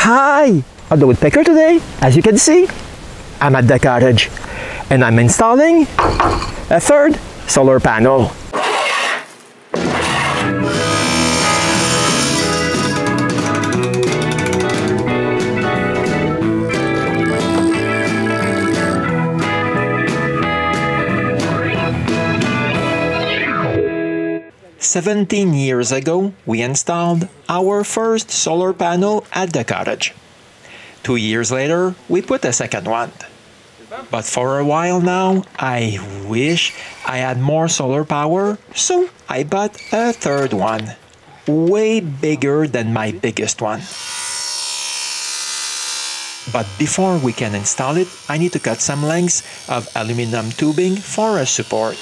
Hi! I'm the Woodpecker today. As you can see, I'm at the cottage and I'm installing a third solar panel. "17 years ago, we installed our first solar panel at the cottage. 2 years later, we put a second one. But for a while now, I wish I had more solar power, so I bought a third one, way bigger than my biggest one. But before we can install it, I need to cut some lengths of aluminum tubing for a support.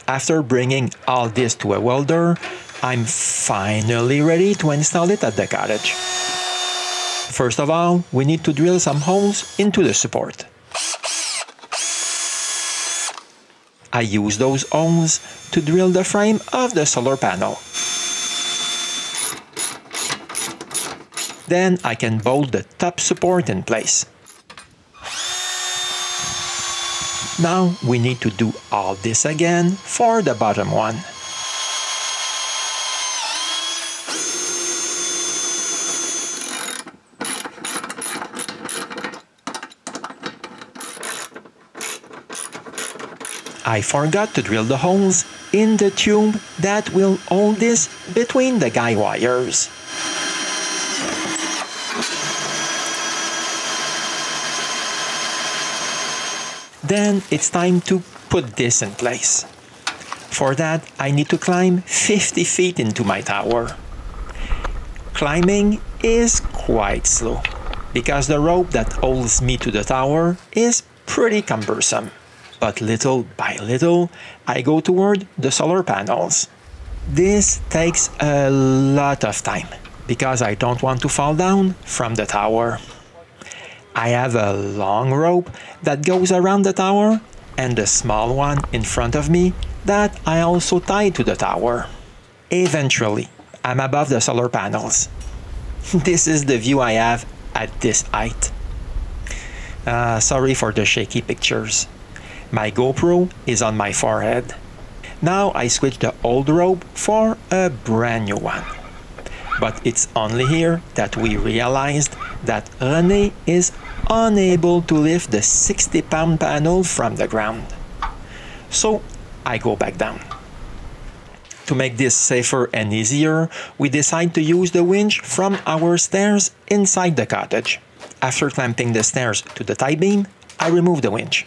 After bringing all this to a welder, I'm finally ready to install it at the cottage. First of all, we need to drill some holes into the support. I use those holes to drill the frame of the solar panel. Then I can bolt the top support in place. Now we need to do all this again for the bottom one. I forgot to drill the holes in the tube that will hold this between the guy wires. Then it's time to put this in place. For that, I need to climb 50 feet into my tower. Climbing is quite slow because the rope that holds me to the tower is pretty cumbersome. But little by little, I go toward the solar panels. This takes a lot of time because I don't want to fall down from the tower. I have a long rope that goes around the tower and a small one in front of me that I also tie to the tower. Eventually, I'm above the solar panels. This is the view I have at this height. Sorry for the shaky pictures. My GoPro is on my forehead. Now I switch the old rope for a brand new one. But it's only here that we realized that René is unable to lift the 60-pound panel from the ground. So I go back down. To make this safer and easier, we decide to use the winch from our stairs inside the cottage. After clamping the stairs to the tie beam, I remove the winch.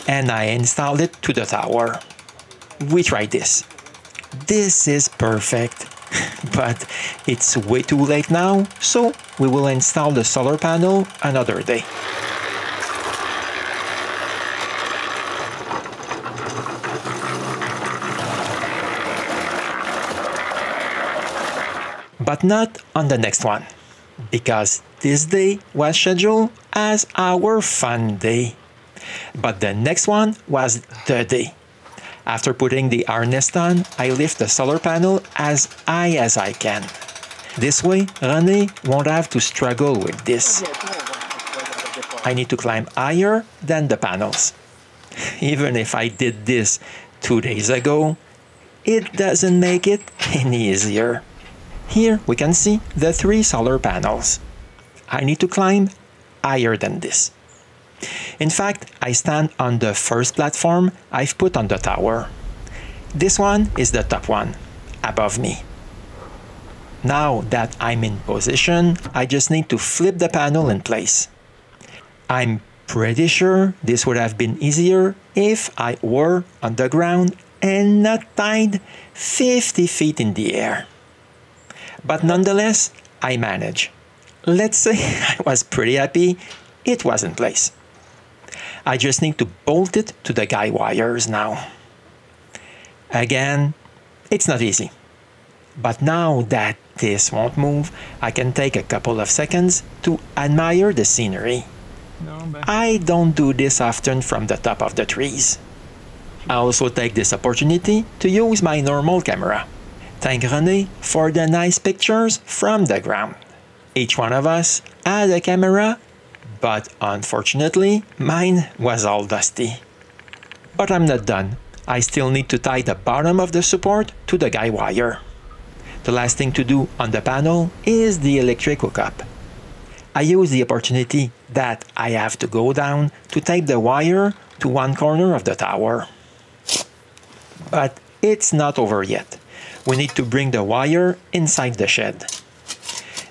And I installed it to the tower. We tried this. This is perfect, but it's way too late now, so we will install the solar panel another day. But not on the next one, because this day was scheduled as our fun day. But the next one was the day. After putting the harness on, I lift the solar panel as high as I can. This way, René won't have to struggle with this. I need to climb higher than the panels. Even if I did this 2 days ago, it doesn't make it any easier. Here we can see the 3 solar panels. I need to climb higher than this. In fact, I stand on the first platform I've put on the tower. This one is the top one, above me. Now that I'm in position, I just need to flip the panel in place. I'm pretty sure this would have been easier if I were on the ground and not tied 50 feet in the air. But nonetheless, I managed. Let's say I was pretty happy it was in place. I just need to bolt it to the guy wires now. Again, it's not easy. But now that this won't move, I can take a couple of seconds to admire the scenery. I don't do this often from the top of the trees. I also take this opportunity to use my normal camera. Thank René for the nice pictures from the ground. Each one of us had a camera, but unfortunately mine was all dusty. But I'm not done. I still need to tie the bottom of the support to the guy wire. The last thing to do on the panel is the electric hookup. I use the opportunity that I have to go down to tape the wire to one corner of the tower. But it's not over yet. We need to bring the wire inside the shed.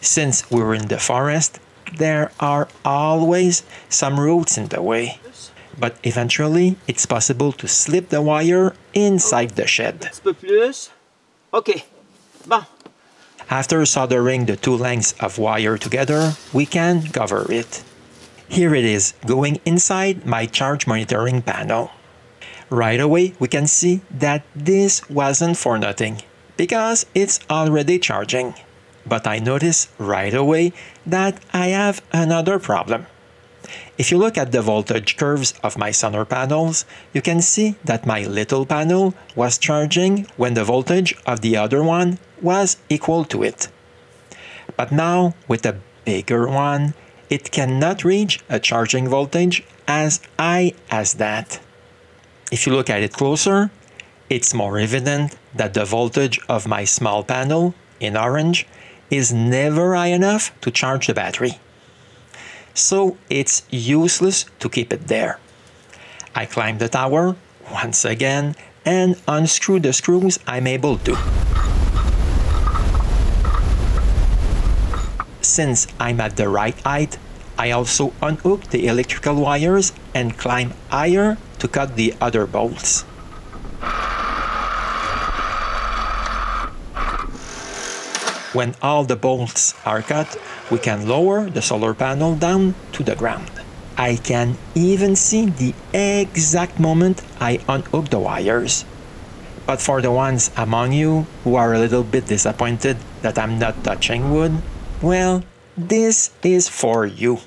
Since we're in the forest, there are always some roots in the way. But eventually, it's possible to slip the wire inside the shed. Okay. Bon. After soldering the two lengths of wire together, we can cover it. Here it is, going inside my charge monitoring panel. Right away, we can see that this wasn't for nothing, because it's already charging. But I notice right away that I have another problem. If you look at the voltage curves of my solar panels, you can see that my little panel was charging when the voltage of the other one was equal to it. But now, with the bigger one, it cannot reach a charging voltage as high as that. If you look at it closer, it's more evident that the voltage of my small panel, in orange, is never high enough to charge the battery. So it's useless to keep it there. I climb the tower once again and unscrew the screws I'm able to. Since I'm at the right height, I also unhook the electrical wires and climb higher to cut the other bolts. When all the bolts are cut, we can lower the solar panel down to the ground. I can even see the exact moment I unhook the wires. But for the ones among you who are a little bit disappointed that I'm not touching wood, well, this is for you.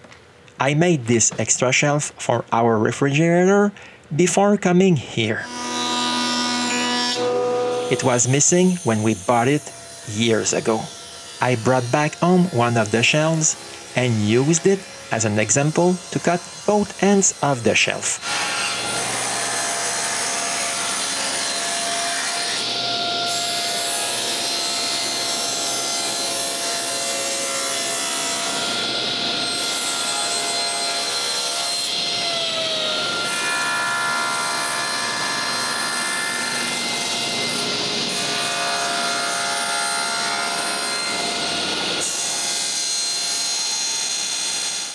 I made this extra shelf for our refrigerator before coming here. It was missing when we bought it years ago. I brought back home one of the shelves and used it as an example to cut both ends of the shelf.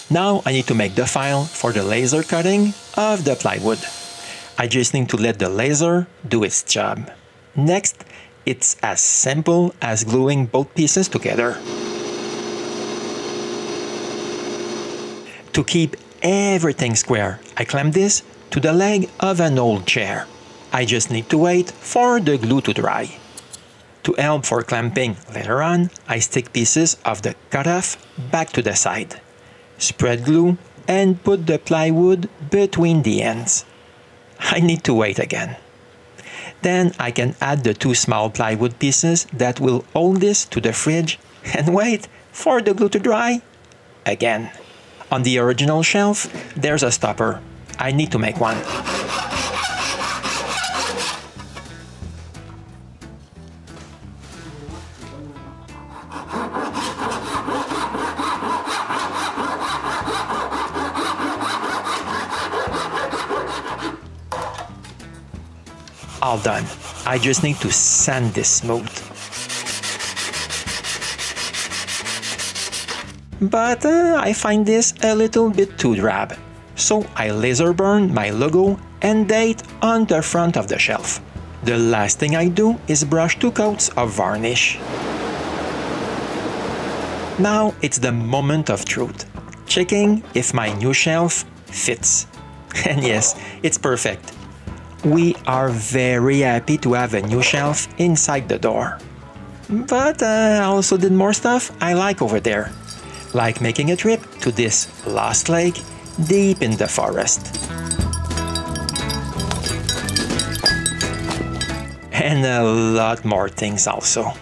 Now I need to make the file for the laser cutting of the plywood. I just need to let the laser do its job. Next, it's as simple as gluing both pieces together. To keep everything square, I clamp this to the leg of an old chair. I just need to wait for the glue to dry. To help for clamping later on, I stick pieces of the cutoff back to the side. Spread glue and put the plywood between the ends. I need to wait again. Then I can add the two small plywood pieces that will hold this to the fridge and wait for the glue to dry again. On the original shelf, there's a stopper. I need to make one. All done. I just need to sand this smooth. But I find this a little bit too drab. So I laser burn my logo and date on the front of the shelf. The last thing I do is brush 2 coats of varnish. Now it's the moment of truth. Checking if my new shelf fits. And yes, it's perfect. We are very happy to have a new shelf inside the door. But I also did more stuff I like over there. Like making a trip to this lost lake deep in the forest. And a lot more things also.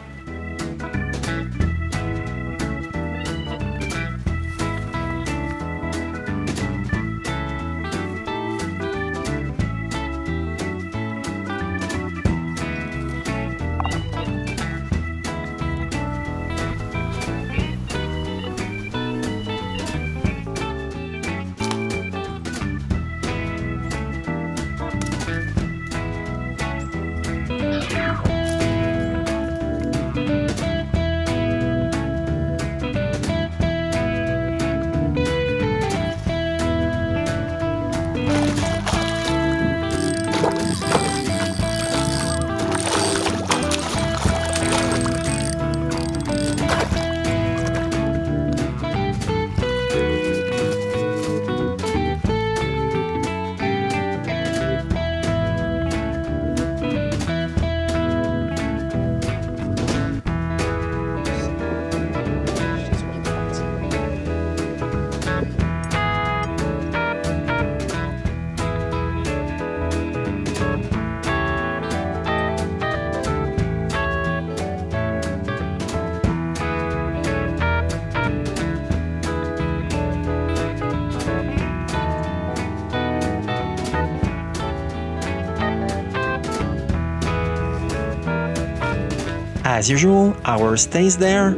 As usual, our stays there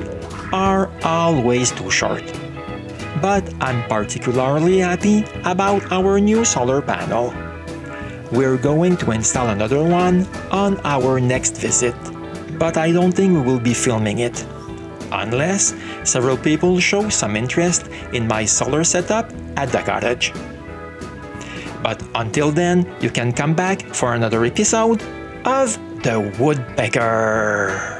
are always too short. But I'm particularly happy about our new solar panel. We're going to install another one on our next visit, but I don't think we will be filming it, unless several people show some interest in my solar setup at the cottage. But until then, you can come back for another episode of the Woodpecker.